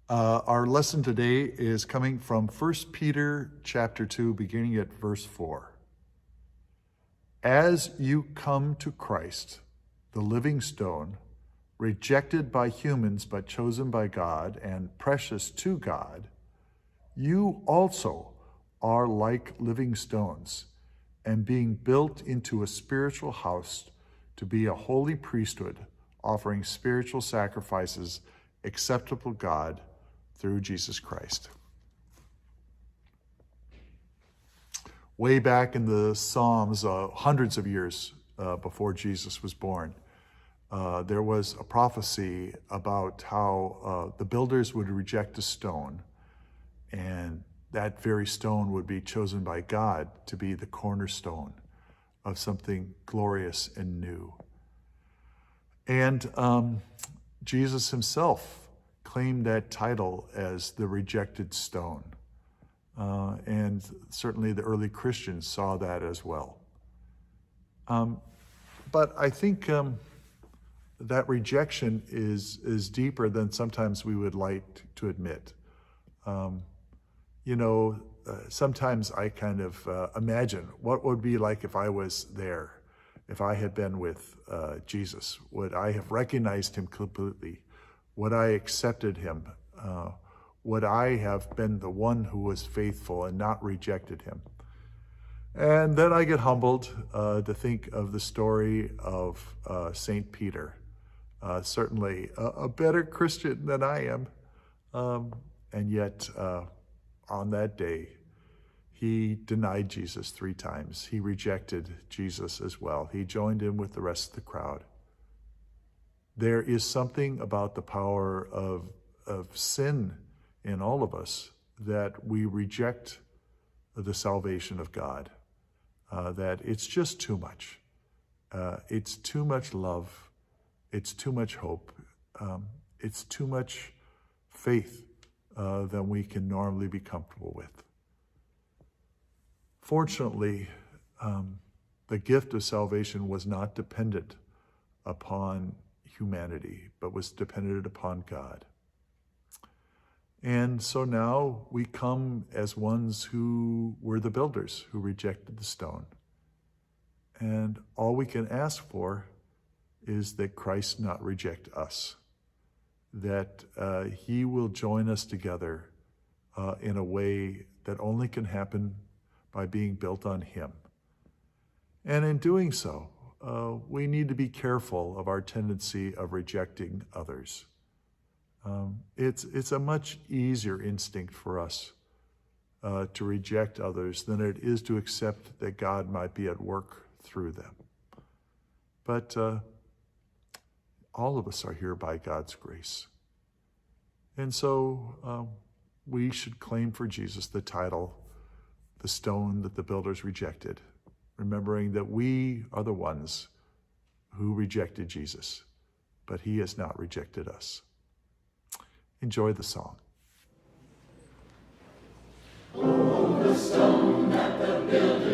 Our lesson today is coming from 1 Peter chapter 2, beginning at verse 4. As you come to Christ, the living stone, rejected by humans but chosen by God and precious to God, you also are like living stones, and being built into a spiritual house to be a holy priesthood, offering spiritual sacrifices acceptable to God through Jesus Christ. Way back in the Psalms, hundreds of years before Jesus was born, there was a prophecy about how the builders would reject a stone, and that very stone would be chosen by God to be the cornerstone of something glorious and new. And Jesus himself claimed that title as the rejected stone. And certainly the early Christians saw that as well. But I think that rejection is deeper than sometimes we would like to admit. Sometimes I kind of imagine what would be like if I was there, if I had been with Jesus. Would I have recognized him completely? Would I accepted him? Would I have been the one who was faithful and not rejected him? And then I get humbled to think of the story of St. Peter, certainly a better Christian than I am. And yet on that day, he denied Jesus 3 times. He rejected Jesus as well. He joined in with the rest of the crowd. There is something about the power of sin in all of us that we reject the salvation of God, that it's just too much. It's too much love. It's too much hope. It's too much faith than we can normally be comfortable with. Fortunately, the gift of salvation was not dependent upon humanity, but was dependent upon God. And so now we come as ones who were the builders who rejected the stone. And all we can ask for is that Christ not reject us, that he will join us together in a way that only can happen by being built on him. And in doing so, we need to be careful of our tendency of rejecting others. It's a much easier instinct for us to reject others than it is to accept that God might be at work through them. But all of us are here by God's grace. And so we should claim for Jesus the title, the stone that the builders rejected, remembering that we are the ones who rejected Jesus, but he has not rejected us. Enjoy the song. Oh, the stone that the builders